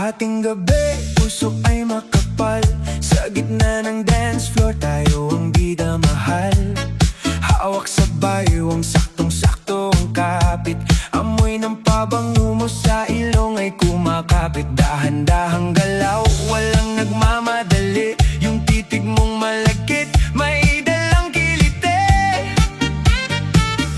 Hating gabi, puso ay makapal. Sa gitna ng dance floor, tayo ang bida mahal. Hawak sa baywang, saktong-sakto ang kapit. Amoy ng pabango mo sa ilong ay kumakapit. Dahan-dahang galaw, walang nagmamadali. Yung titig mong malagkit, may dalang kiliti.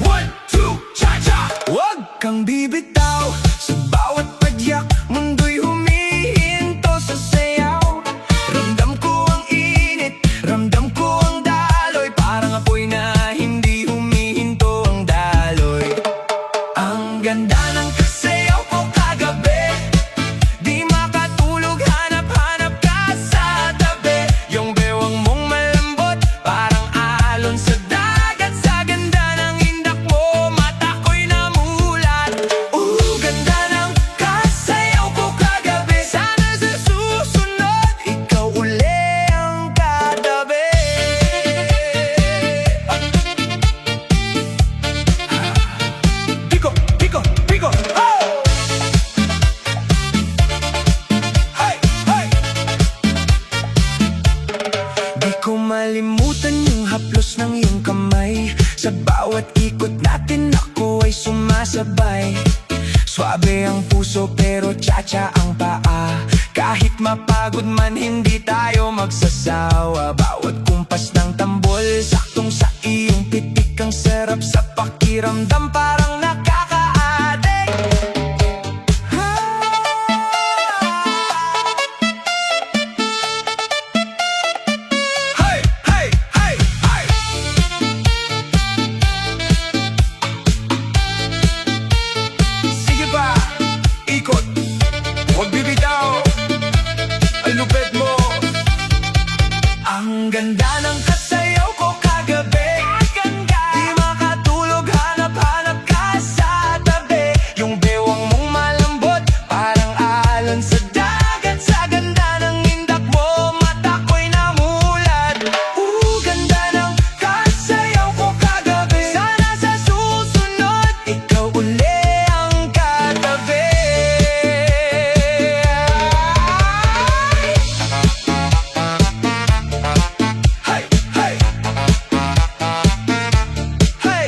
1, 2, cha-cha! Huwag kang bibitaw sa bawat padyak. Mundo'y humihinto sa sayaw. Ramdam ko ang init, ramdam ko ang daloy. Parang apoy na hindi humihinto ang daloy. Ang ganda ng kasayaw ko kagabi. Di makatulog, hanap-hanap ka sa tabi. Yung bewang mong malambot, parang alon sa dagat. Sa ganda ng indak mo, mata ko'y namulat. Ganda ng kasayaw ko kagabi. Sana sa susunod, ikaw uli ang katabi. Piko, piko, piko, oh! Hey, hey! Di ko malimutan yung haplos ng iyong kamay. Sa bawat ikot natin ako ay sumasabay. Swabe ang puso pero cha-cha ang paa. Kahit mapagod man hindi tayo magsasawa. Bawat kumpas ng tambol, saktong sa iyong pitik. Ang sarap sa pakiramdam, parang nakaka-addict. Hey, hey, hey, hey! Sige pa, ikot, huwag bibitaw. Ang lupit mo. Ang ganda ng kasayaw ko kagabi. Di makatulog, hanap-hanap ka sa tabi. Yung bewang mong malambot, parang alon sa dagat. Sa ganda ng indak mo, mata ko'y namulat. Ganda ng kasayaw ko kagabi. Sana sa susunod, ikaw uli ang katabi. Hey, hey! Hey!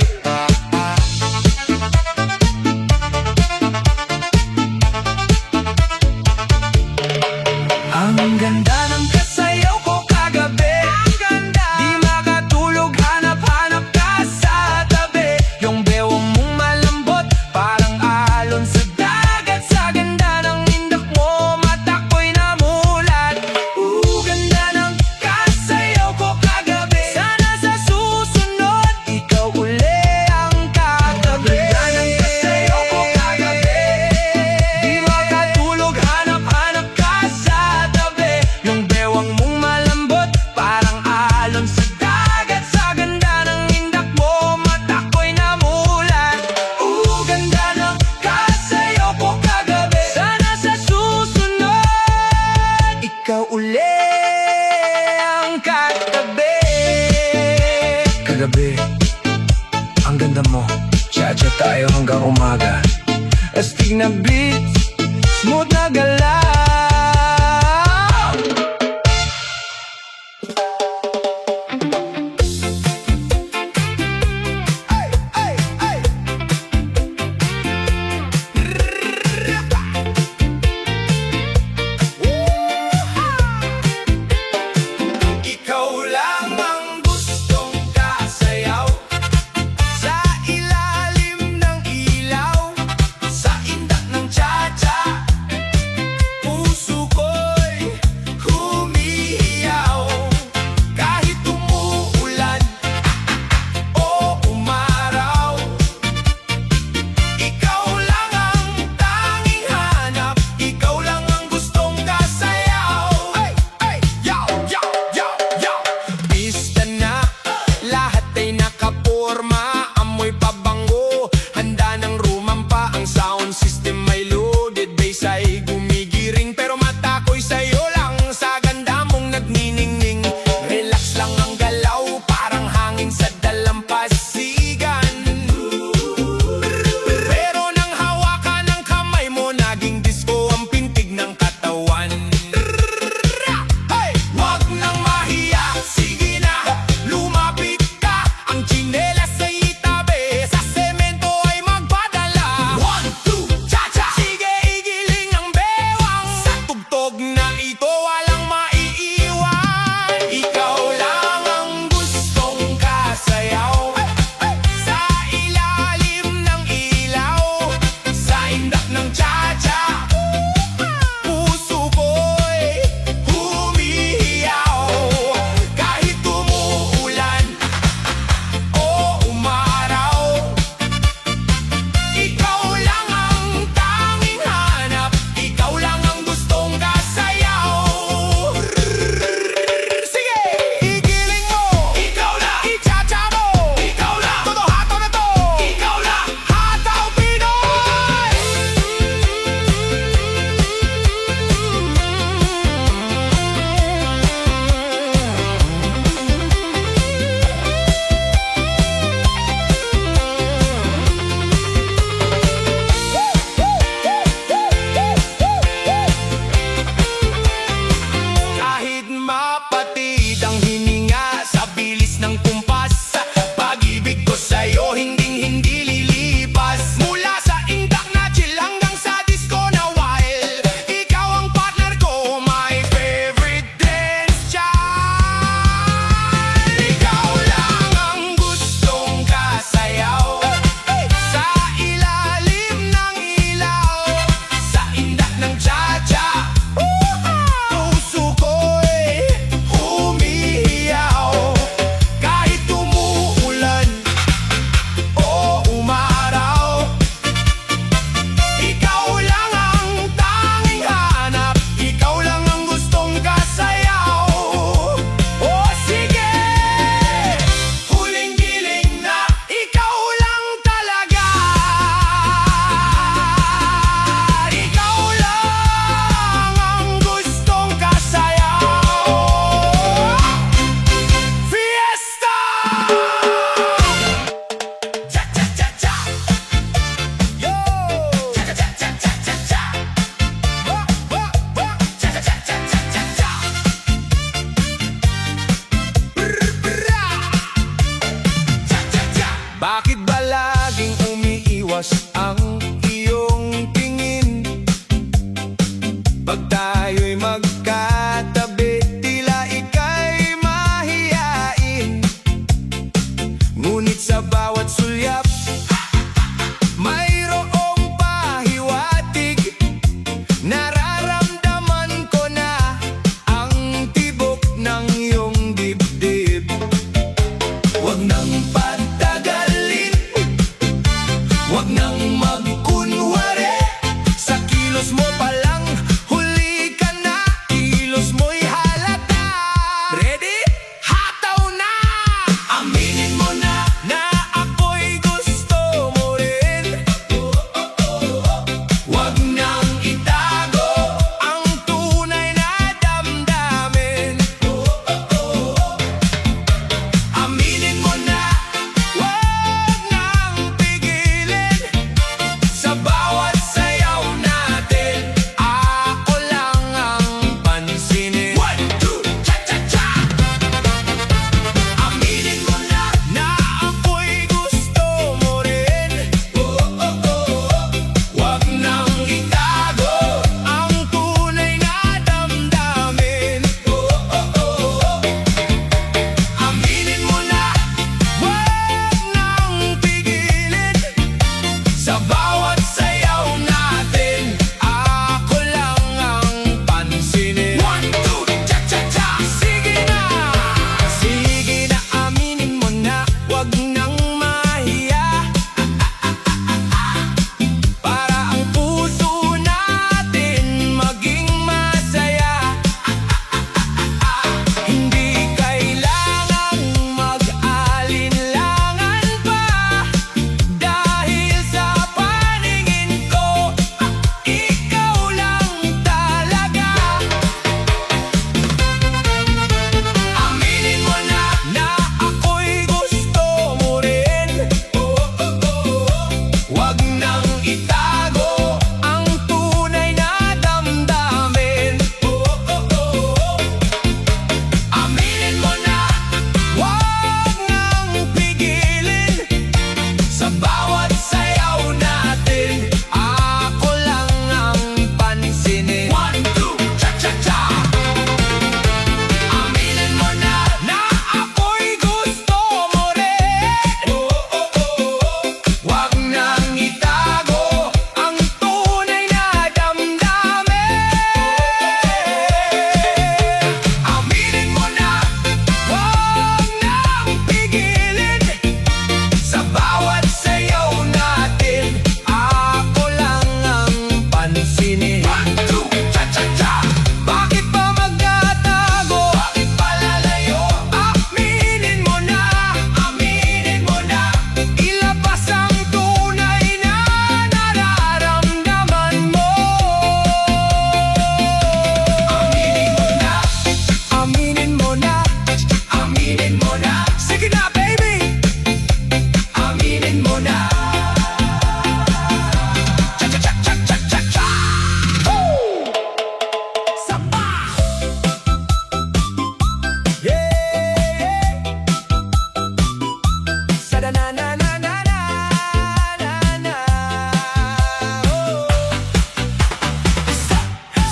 Ang ganda ng kasayaw ko kagabi. Di makatulog, hanap-hanap ka sa tabi. Yung bewang mong malambot, parang alon sa dagat. Sa ganda ng indak mo, mata ko'y namulat. Ganda ng kasayaw ko kagabi. Sana sa susunod, ikaw uli ang katabi. Ganda ng kasayaw ko kagabi. Di makatulog, hanap-hanap ka sa tabi. Yung bewang mong malambot, parang alon sa dagat. Sa ganda ng indak mo, mata ko'y namulat. Ganda ng kasayaw ko kagabi. Sana sa susunod, ikaw uli ang katabi. Kagabi, ang ganda mo. Cha-cha tayo hanggang umaga. Astig na beat, smooth na galaw. Ay, ay, ay! Ikaw lang ang gustong kasayaw. Sa ilalim ng ilaw, sa indak ng cha-cha.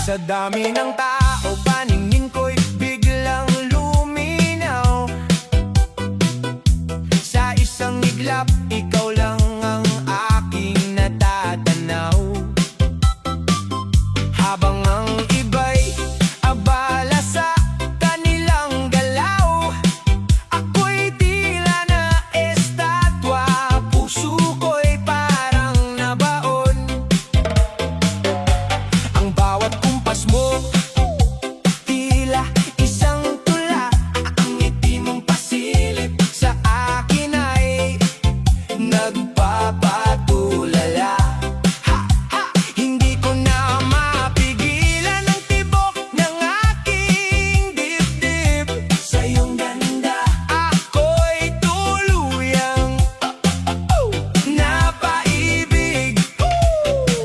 Sa dami ng tao, paningin ko'y biglang luminaw. Sa isang iglap, ikaw lang ang aking natatanaw. Habang ang iba'y abala sa kanilang galaw, ako'y tila na estatwa, puso ko'y parang nabaon. Ang bawat kumpas mo, tila isang tula. Ang ngiti mong pasilip sa akin ay nagpapatulala. Ha, ha! Hindi ko na mapigilan ang tibok ng aking dibdib. Sa iyong ganda, ako'y tuluyang napaibig.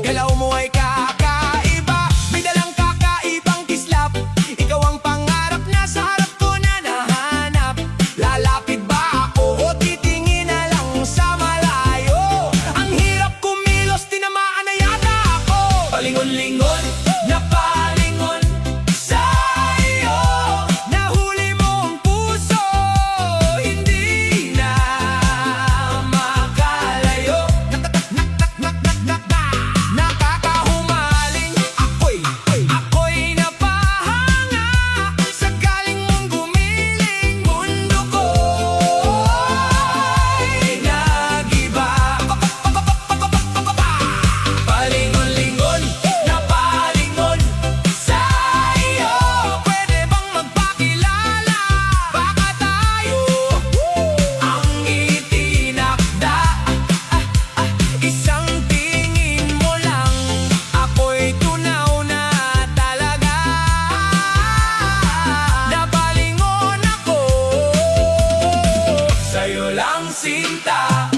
Galaw mo ay kakaiba, may dalang kakaibang kislap. Ikaw ang pangarap na sa harap ko na nahanap. Lalapit ba ako o titingin na lang sa malayo? Ang hirap kumilos, tinamaan na yata ako. Palingon-lingon, napalingon sa iyo. Nahuli mo ang puso, hindi na makalayo. Nakakahumaling, ako'y napahanga sa galing mong gumiling. Mundo ko'y nag-iba. Palingon-lingon, napalingon sa iyo. Pwede bang magpakilala? Baka tayo ang itinakda. Isang tingin mo lang, ako'y tunaw na talaga. Napalingon ako sa'yo lang, sinta.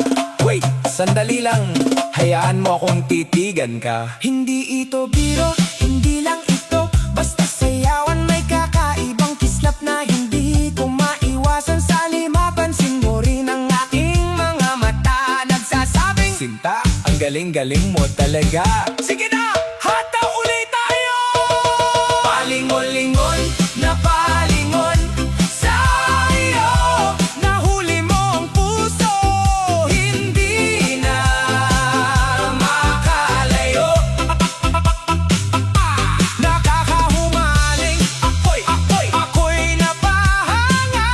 Wait, sandali lang. Hayaan mo akong titigan ka. Hindi ito biro, hindi lang ito basta sayawan. May kakaibang kislap na hindi ko maiwasan. Sa mapansin mo rin ang aking mga mata, nagsasabing, Sinta, ang galing-galing mo talaga. Sige na, hata ulit tayo! Palingon-lingon, napalingon sa iyo. Nahuli mo ang puso, hindi na makalayo. Nakakahumaling, ako'y napahanga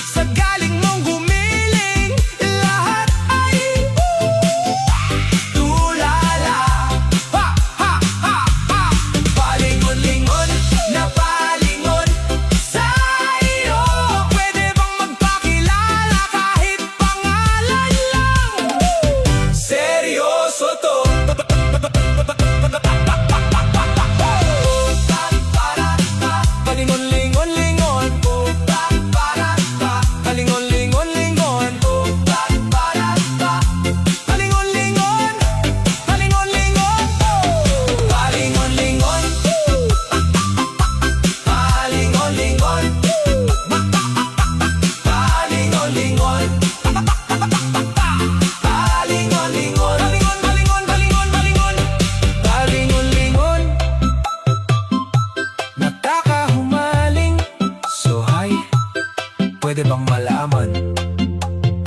sa galing mong gumiling. Lahat ay tulala. Ha, ha, ha, ha! Palingon-lingon, napalingon sa iyo. Pwede bang magpakilala kahit pangalan lang? Seryoso to. Palingon-lingon-lingon, palingon-lingon-lingon, palingon-lingon, palingon-lingon, palingon-lingon, palingon-lingon, palingon-lingon, palingon-lingon, palingon-lingon, palingon-lingon. Nakakahumaling. So hi, pwede bang malaman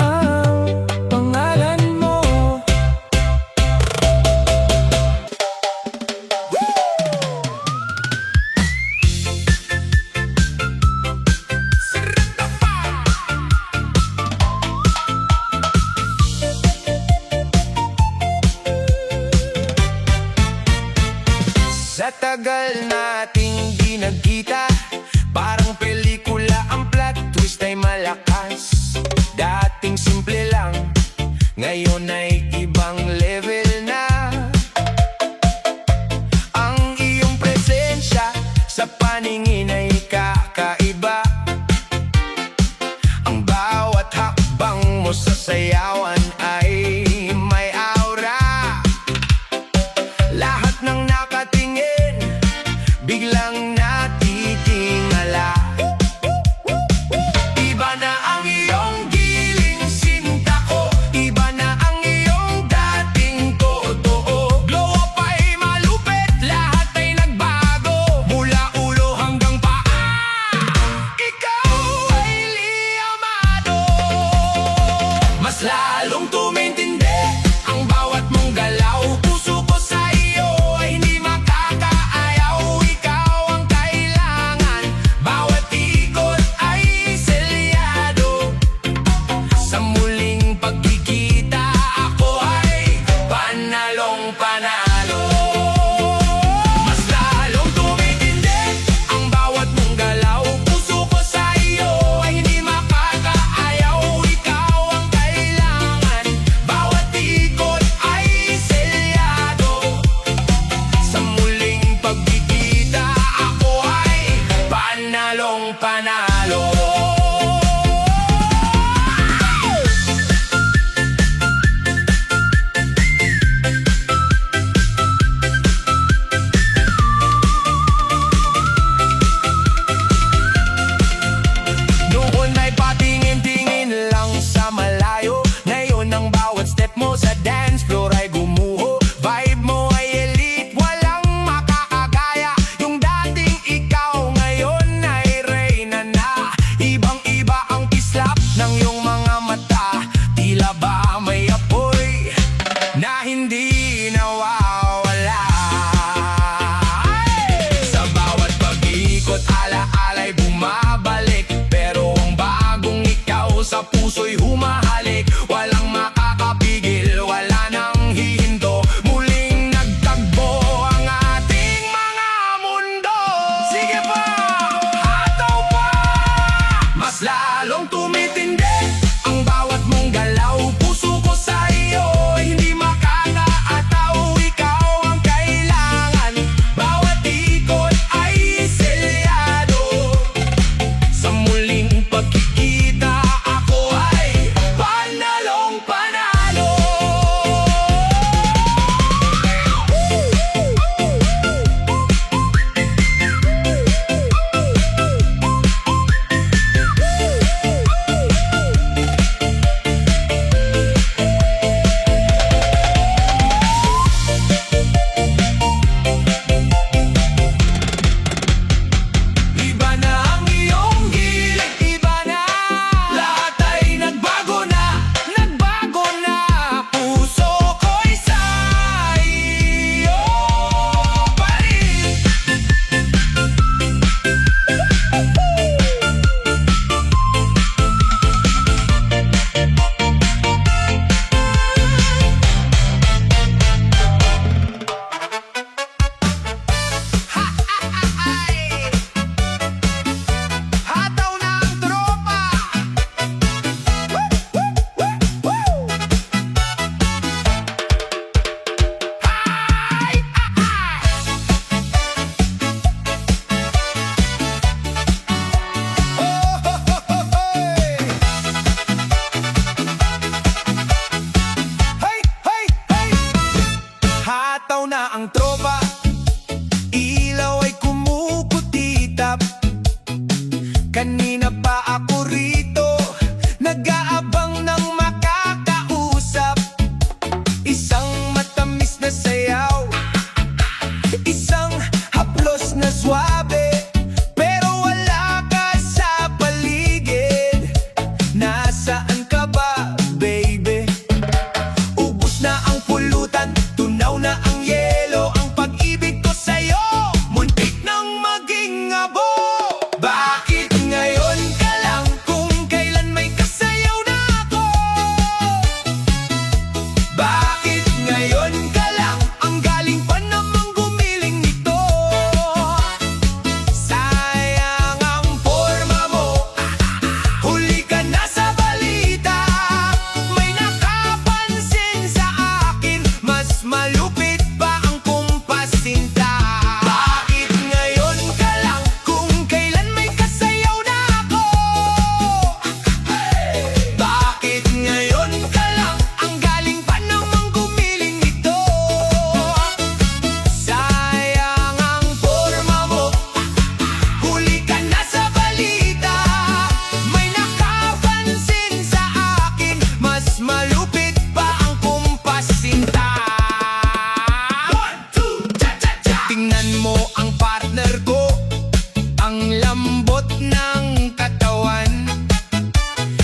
ang pangalan mo? Sa tagal nating di nagkita, parang pelikula ang plot twist ay malakas. Dating simple lang, ngayon ay ibang level na. Ang iyong presensya sa paningin ay kakaiba. Ang bawat hakbang mo sa sayawan ay may aura. Lahat ng nakatingin, biglang natitingala. Iba na ang iyong giling, sinta ko. Iba na ang iyong dating Kanina pa ako rito, nag-aabang ng makakausap. Isang matamis na sayaw, isang haplos na swabe. Pero wala ka sa paligid. Nasaan ka ba, baby? Ubus na ang pulutan, tunaw na ang yelo. Ang pag-ibig ko sa'yo, muntik nang maging abo. Bakit ngayon ka lang, kung kailan may kasayaw na ako? Bakit ngayon ka lang, ang galing pa namang gumiling nito? Sayang ang forma mo, huli ka na sa balita. May nakapansin sa akin, mas malupit pa ang kumpasinta. Bakit ngayon ka lang, kung kailan may kasayaw na ako? Bakit ngayon ka lang, ang galing pa namang gumiling nito? Sayang ang forma mo, huli ka na sa balita. May nakapansin sa akin, mas malupit pa ang kumpasinta. Tingnan mo ang partner ko, ang lambot ng katawan.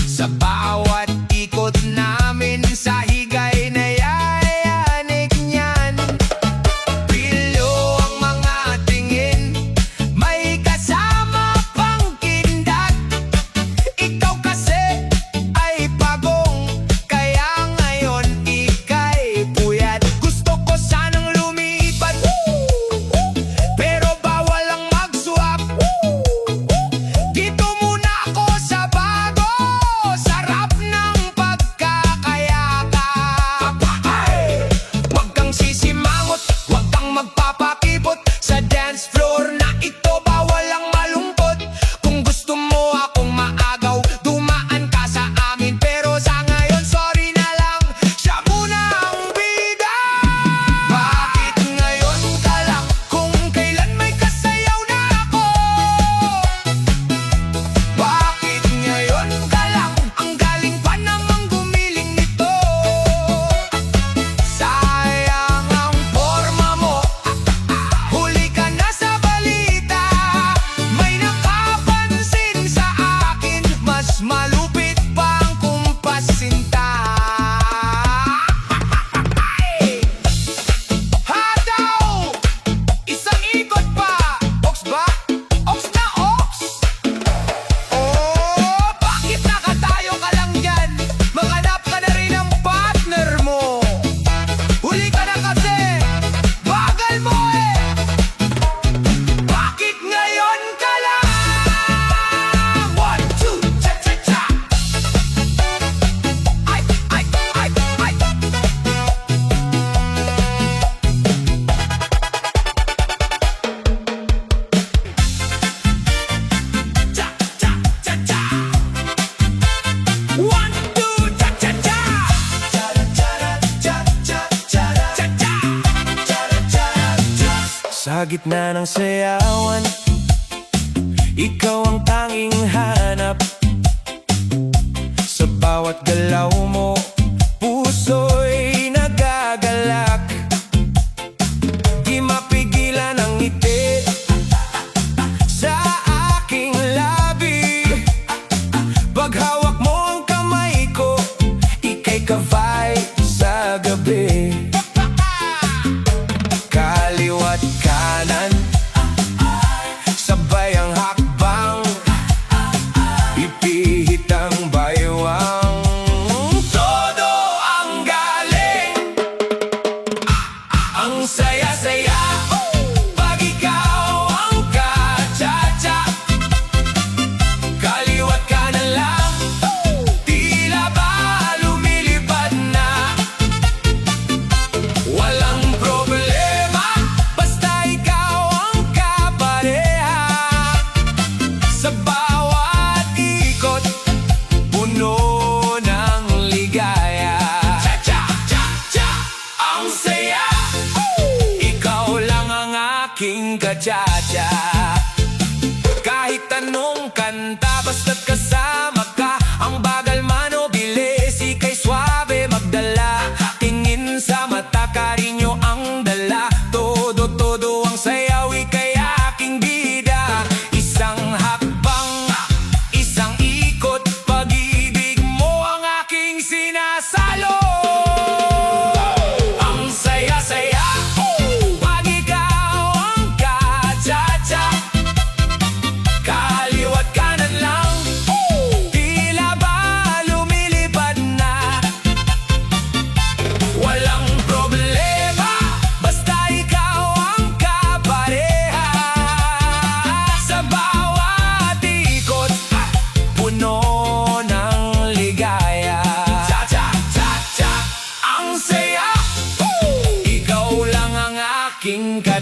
Sa bawat ikot namin sa higay na yayanig niyan. Pilo ang mga tingin, may kasama pang kindat. Ikaw kasi ay pagong, kaya ngayon ika'y puyat. Gusto ko sanang lumipat, pero bawal ang mag-swap. Dito muna ako sa bago, sarap ng pagkakayakap. Huwag kang sisimangot, huwag kang magpapakipot. Sa dance floor na ito, bawal ang malungkot. Kung gusto mo akong maagaw, dumaan ka sa amin. Pero sa ngayon, sorry na lang, siya muna ang bida. Bakit ngayon ka lang, kung kailan may kasayaw na ako? Bakit ngayon ka lang, ang galing pa namang gumiling nito? Sayang ang forma mo, huli ka na sa balita. May nakapansin sa akin, mas malupit pa ang kumpasinta. Hataw! Isang ikot pa! Ox ba? Ox na ox! Oh, bakit nakatayo ka lang dyan? Maghanap ka na rin ng partner mo. Huli ka na kasi, bagal mo eh. Bakit ngayon ka lang? 1, 2, cha-cha-cha. Ay, ay, ay, ay. Cha-cha-cha-cha. 1, 2, cha-cha-cha. Cha-cha. Sa gitna ng sayawan, ikaw ang tanging hanap. Sa bawat galaw mo, puso'y nagagalak. Di mapigilan ang ngiti sa aking labi. Pag hawak mo ang kamay ko, ika'y kavay sa gabi. Kaliwat kanan, sabay ang hakbang. Ipihit ang baywang, todo ang galing. Ang saya-saya pag ikaw ang ka-cha-cha. Kaliwat kanan lang, tila ba lumilipad na. Walang problema, basta ikaw ang kapareha. Sa bawat ikot, puno ng ligaya. Cha-cha-cha-cha, ang saya. Ikaw lang ang aking ka-cha-cha. Kahit anong kanta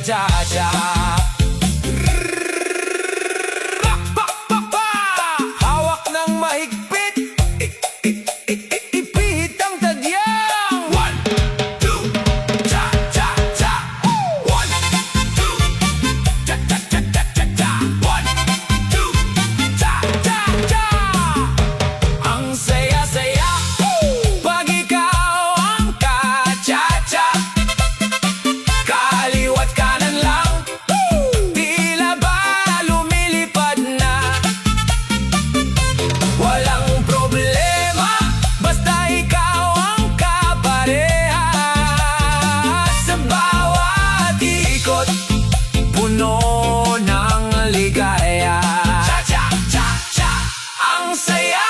cha-cha. Hawak ng mahigpit, ipihit ang tadyang. 1, 2, cha-cha-cha. 1, 2, cha-cha-cha-cha-cha. 1, 2, cha-cha-cha. Ang saya-saya pag ikaw ang ka-cha-cha. Kaliwat kanan lang, tila ba lumilipad na. Walang problema, basta ikaw ang kapareha. Sa bawat ikot, puno ng ligaya. Cha-cha-cha-cha, ang saya.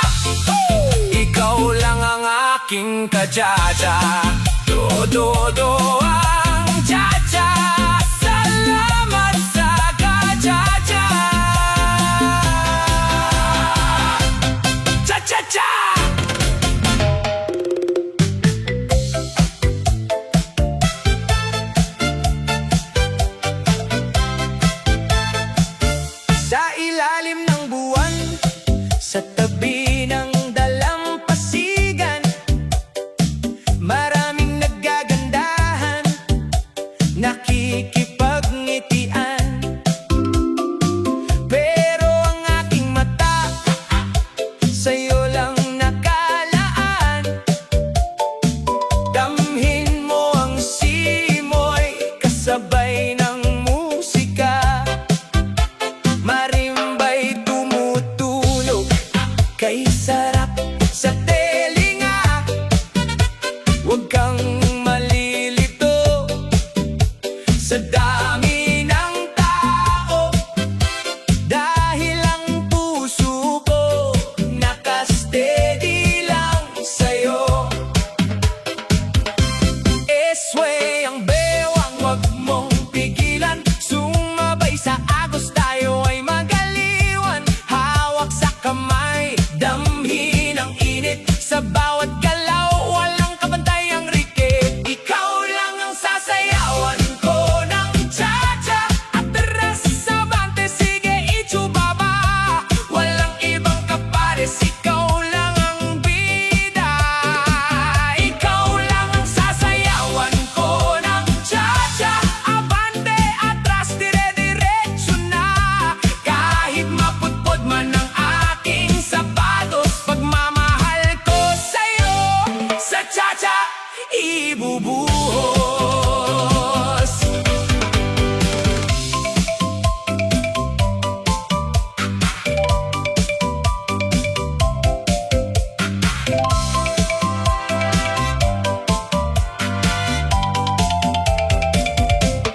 Ikaw lang ang aking ka-cha-cha. Do-do-do ang cha-cha. Salamat sa ka-cha-cha. Cha-cha-cha. Sa ilalim ng buwan, sa tabi ng dalampasigan, maraming naggagandahan, nakikipagngitian. Pero ang aking mata sa'yo lang nakalaan. Damhin mo ang simoy kasabay ng musika. Marimbay tumutulog, kay sarap sa telinga. Huwag kang malilito sa dami ng tao, dahil ang puso ko nakasteady lang sa'yo. Eswe ang bewang, wag mong pigilan. Sumabay sa agos, tayo ay magaliwan. Hawak sa kamay, damhin ang init. Sa bawat galaw, walang kabantay ang rikit. Ikaw lang ang sasayawan ko ng cha-cha. Atras sa bante, sige itsubaba. Walang ibang kapares, ikaw lang ang bida. Ikaw lang ang sasayawan ko ng cha-cha. Abante, atras, dire-diretso na. Kahit mapudpod man ang aking sapatos, pagmamahal ko sa'yo sa cha-cha ibubuhos.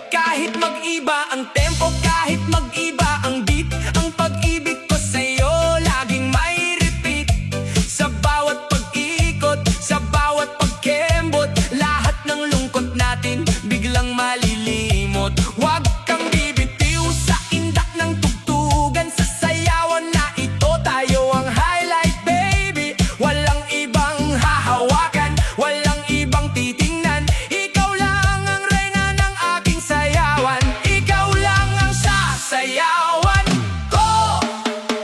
Kahit mag-iba ang tempo, kahit mag-iba ang beat, ang pag-ibig ko sa'yo laging may repeat. Sa bawat pag-ikot, sa bawat pagkembot, lahat ng lungkot natin biglang malilimot. Huwag kang bibitiw sa indak ng tugtugan, sa sayawan na ito tayo ang highlight, baby. Walang ibang hahawakan, walang ibang titingnan. Ikaw lang ang reyna ng aking sayawan. Ikaw lang ang sasayawan ko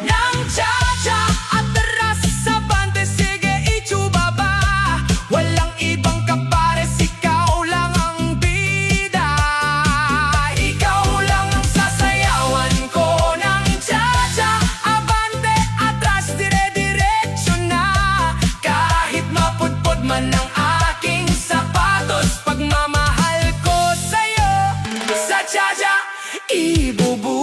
ng cha-cha. Atras sa bante, sige itsubaba. Walang ibang kapares, ikaw lang ang bida. Ikaw lang ang sasayawan ko ng cha-cha. Abante, atras, dire-diretso na. Kahit mapudpod man ang aking sapatos, pagmamahal ko sa'yo sa cha-cha ibubuhos.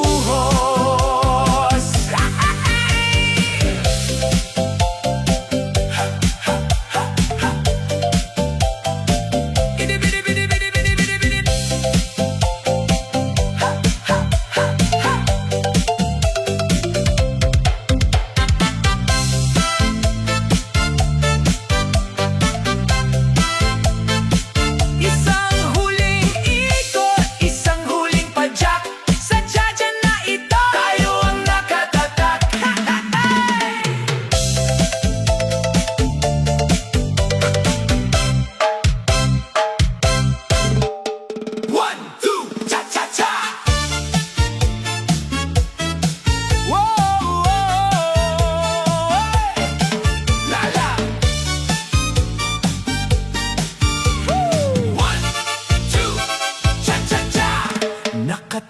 Isang huling ikot, isang huling padyak sa cha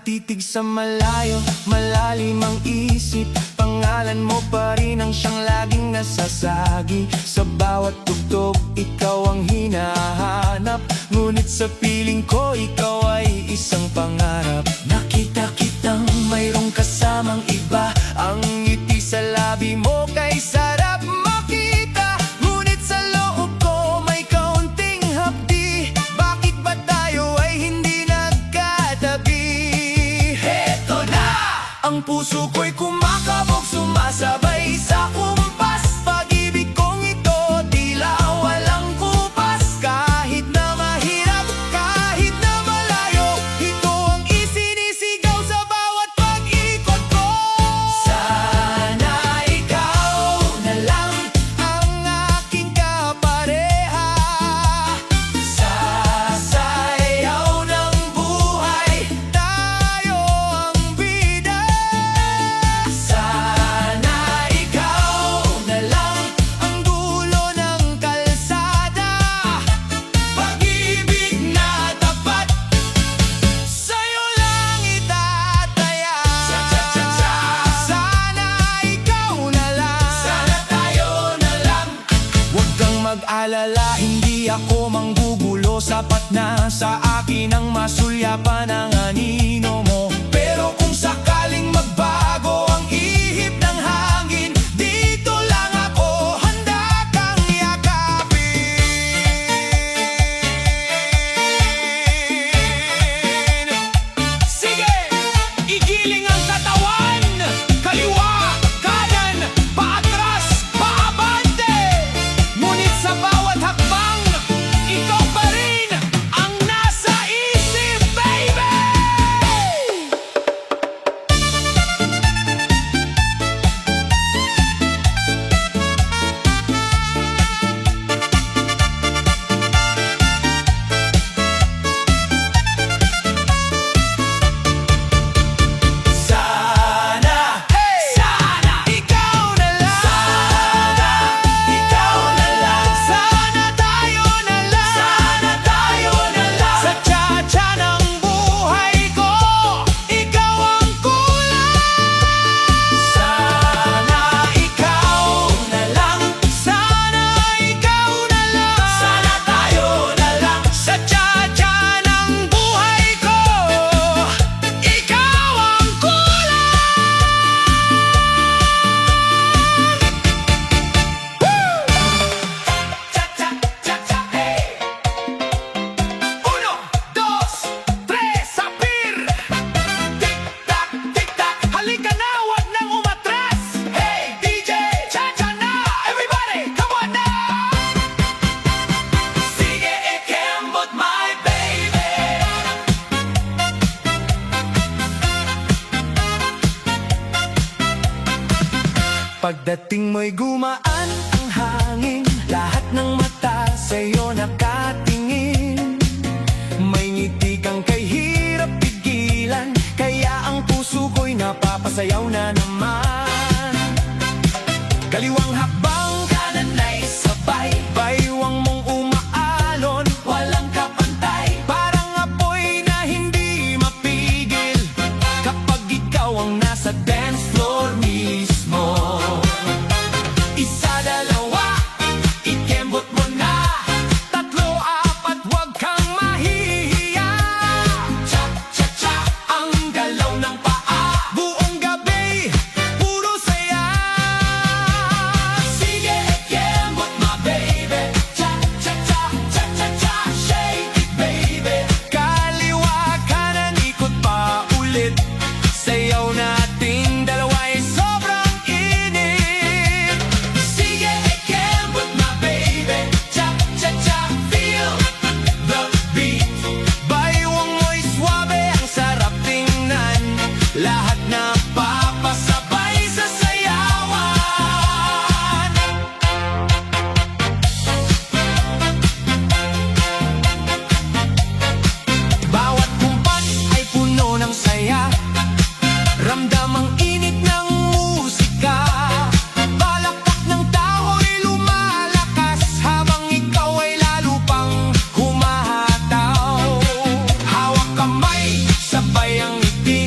nakatitig sa malayo, malalim ang isip. Pangalan mo pa rin ang siyang laging nasasagi. Sa bawat tugtog, ikaw ang hinahanap. Ngunit sa piling ko, ikaw ay isang pangarap. Nakita kitang mayroong kasamang iba. Ang ngiti sa labi mo kay sarap makita. Ngunit sa loob ko may kaunting hapdi. Bakit ba tayo ay hindi nagkatabi? Heto na! Ang puso ko'y kumakabog, sumasabay sa kumpas. Pag-ibig kong ito, tila walang kupas. Kahit na mahirap, kahit na malayo, ito ang isinisigaw sa bawat pag-ikot ko. Sana ikaw na lang ang aking kapareha. Sa sayaw ng buhay, tayo ang bida. Sana ikaw na lang ang dulo ng kalsada. Pag-ibig na tapat, sa'yo lang itataya. Sana ikaw na lang, sana tayo na lang. Huwag kang mag-alala, hindi ako manggugulo. Sapat na sa akin ang masulyapan ng anino mo. Pero kung sakaling magbago ang ihip ng hangin, dito lang ako, handa kang yakapin. Sige, igiling ang katawan. Kaliwa, kanan, paatras, paabante. Ngunit sa bawat hakbang, ikaw pa rin ang nasa isip, baby! Sana, sana ikaw na lang. Sana ikaw na lang. Sana tayo na lang. Sana tayo na lang. Sa tsa-tsa ng buhay ko, ikaw ang kulang. Sana ikaw na lang. Sana ikaw na lang. Sana tayo na lang. Sa tsa-tsa ng buhay ko, ikaw ang kulang. Cha-cha, cha-cha, hey! Uno, dos, tres, sapir! Tik-tak, tik-tak, halika na, wag nang umatras! Hey, DJ, cha-cha na! Everybody, come on now! Sige, ikembot, my baby! Pagdating mo'y gumaan ang hangin. Lahat ng mata sa'yo nakatingin. May ngiti kang kay hirap pigilan. Kaya ang puso ko'y napapasayaw na naman. Kaliwang hakbang, kanan ay sabay. Baywang mong umaalon, walang kapantay. Parang apoy na hindi mapigil kapag ikaw ang nasa dance floor mismo. Isa, dalawa, ikembot mo na. Tatlo, apat, wag kang mahihiya. Cha-cha-cha, ang galaw ng paa. Buong gabi, puro saya. Sige, ikembot, my baby. Cha-cha-cha, cha-cha-cha, shake it, baby. Kaliwa, kanan, ikot pa ulit. Sayaw nating dalawa'y sobrang init. Sige, ikembot, my baby. Cha-cha-cha, feel the beat. Baywang mo'y swabe, ang sarap tingnan. Lahat na papasabay sa sayawan. Bawat kumpas ay puno ng saya. Ramdam ang init ng musika. Balakpak ng tao'y lumalakas habang ikaw ay lalo pang humahataw. Hawak kamay, sabay ang ngiti.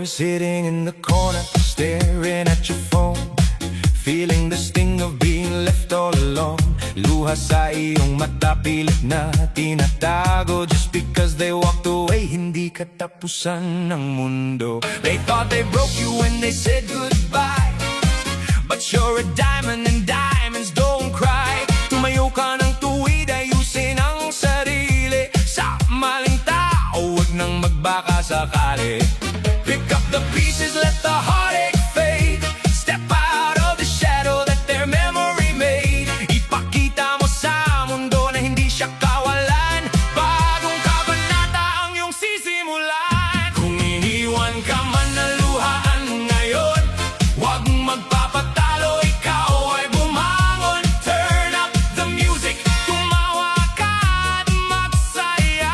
You're sitting in the corner, staring at your phone, feeling the sting of being left all alone. Luha sa iyong mata, pilit na tinatago. Just because they walked away, hindi katapusan ng mundo. They thought they broke you when they said goodbye, but you're a diamond and diamonds don't cry. Tumayo ka ng tuwid, ayusin ang sarili. Sa maling tao, huwag nang magbaka sakali. Pick up the pieces, let the heartache fade. Step out of the shadow that their memory made. Ipakita mo sa mundo na hindi siya kawalan. Bagong kabanata ang iyong sisimulan. Kung iniwan ka man na luhaan ngayon, huwag magpapatalo, ikaw ay bumangon. Turn up the music, tumawa ka at magsaya.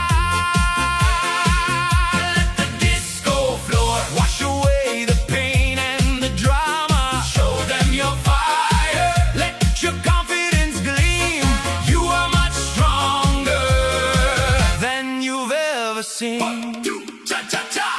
Let the disco floor wash away the pain and the drama. Show them your fire, let your confidence gleam. You are much stronger than you've ever seen. 1, 2, cha-cha-cha.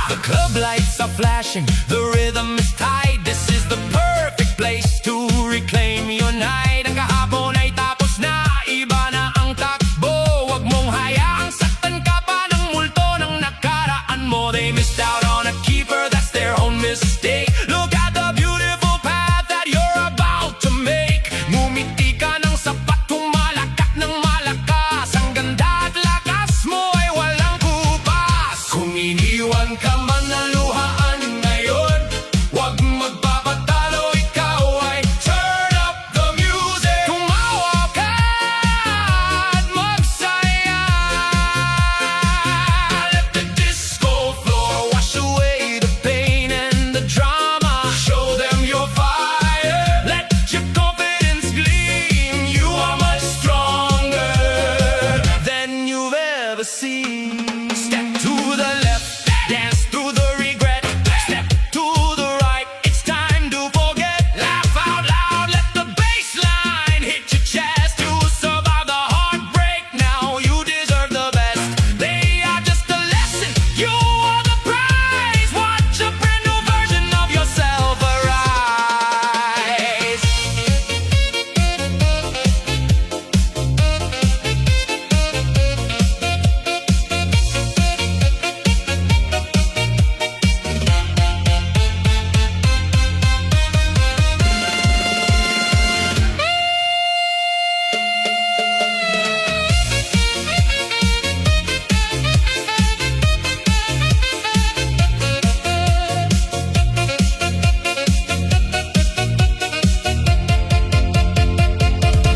The club lights are flashing, the rhythm is tight. This is the perfect place to reclaim your night. Ang kahapon ay tapos na, iba na ang takbo. Huwag mong hayaang saktan ka pa ng multo ng nakaraan mo. They missed out on a keeper, that's their own mistake. Look at the beautiful path that you're about to make. Ngumiti ka ng sapat, tumalakak ng malakas. Ang ganda at lakas mo ay walang kupas. Kung iniwan ka man na luhaan ngayon, huwag magpapatalo, ikaw ay turn up the music. Tumawa ka at magsaya. Let the disco floor wash away the pain and the drama. Show them your fire, let your confidence gleam. You are much stronger than you've ever seen. Step to the left, dance through the regret. Step to the right, it's time to forget. Laugh out loud, let the bass line hit your chest. You survive the heartbreak, now you deserve the best. They are just a lesson, you are the prize. Watch a brand new version of yourself arise.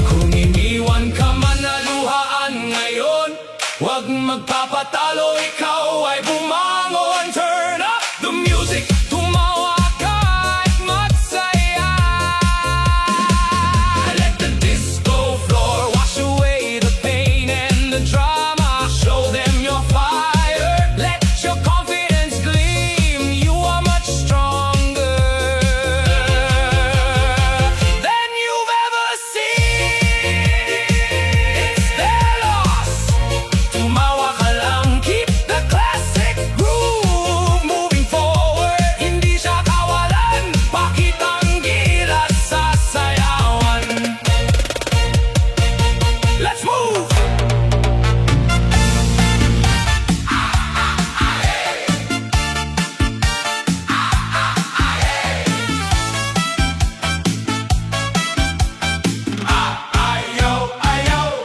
Kung iniwan ka man na luhaan ngayon, huwag magpapatalo, ikaw ay bumangon. Turn up the music, tumawa ka at magsaya. Let the disco floor wash away the pain and the drama. Show them your fire, let your confidence gleam. You are much stronger than you've ever seen. It's their loss, tumawa ka lang. Keep the classic groove moving forward. Hindi siya kawalan, pakitang gilas sa sayawan. Let's move!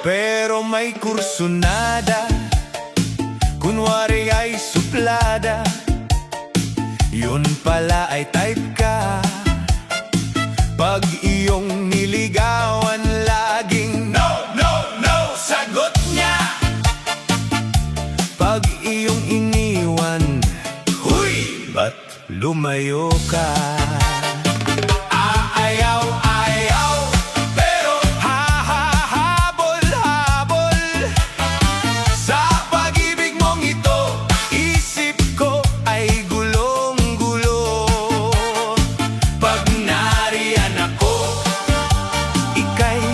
Pero may kursunada, kunwari ay suplada. Yun pala ay type ka. Pag iyong niligawan, laging no, no, no, sagot niya. Pag iyong iniwan, huy, ba't lumayo ka? Ayaw, ayaw, pero hahabol, habol. Sa pag-ibig mong ito, isip ko ay gulong-gulo. Pag nariyan ako, ika'y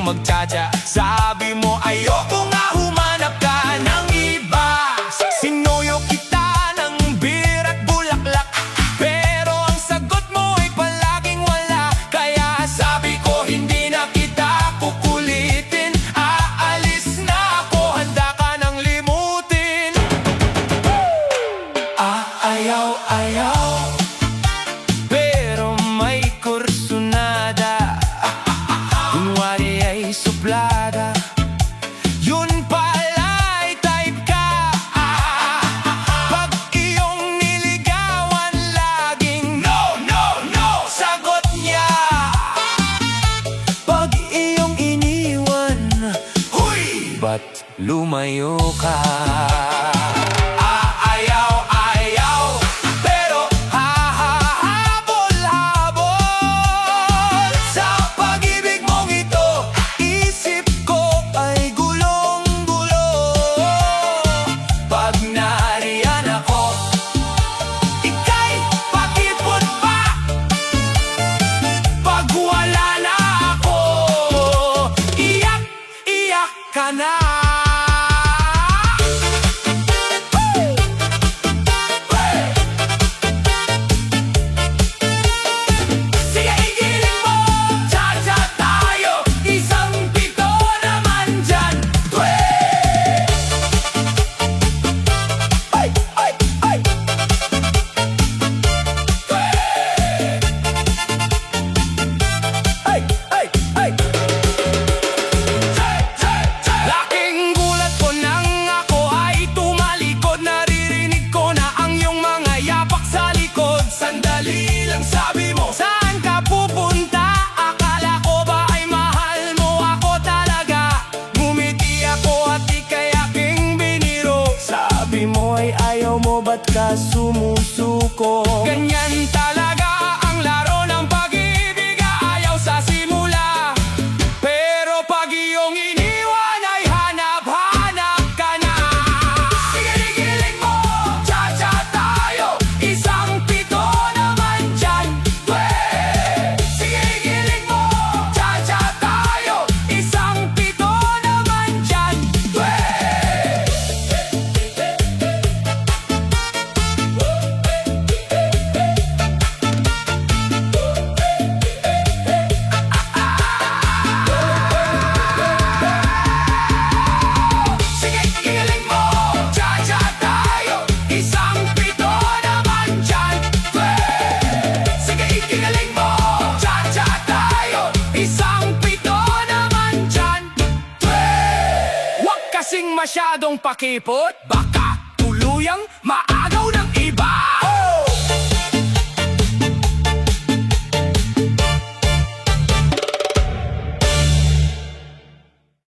magtsatsa. Sabi mo ayoko nga, humanap ka ng iba. Sinuyo kita ng beer at bulaklak, pero ang sagot mo ay palaging wala. Kaya sabi ko hindi na kita kukulitin. Aalis na ako, handa ka nang limutin. Ayaw, pero may kursunada. Kunwari ay suplada, yun pala'y type ka. Pag iyong niligawan, laging no, no, no, sagot niya. Pag iyong iniwan, huy, ba't lumayo ka? Ayaw, pero habol sa pag-ibig mong ito. Isip ko ay gulong-gulo. Pag nariyan ako, ika'y pakipot pa. Pag wala na ako, iyak ka na. Sige, igiling mo, cha-cha tayo. Isang pito naman dyan. Twe! Ay! Twe! Ay! Laking gulat ko nang ako ay tumalikod. Naririnig ko na ang iyong mga yapak sa likod. Sandali lang, sabi mo, saan ka pupunta? Akala ko ba ay mahal mo ako talaga? Ngumiti ako at ika'y aking biniro. Sabi mo ay ayaw mo, ba't ka sumusuko? Ganyan talaga ang laro ng pag-ibig, ayaw sa simula. Pero pag iyong iniwan ay hanap-hanap ka na. Sige, igiling mo, cha-cha tayo. Isang pito naman dyan. Twe! Sige, igiling mo, cha-cha tayo. Isang pito naman dyan. Twe! Sige, igiling mo, cha-cha tayo. Isang pito naman dyan. Twe! Sige, igiling mo, cha-cha tayo. Isang pito naman dyan. Twe! Huwag kasing masyadong pakipot, baka tuluyang maagaw ng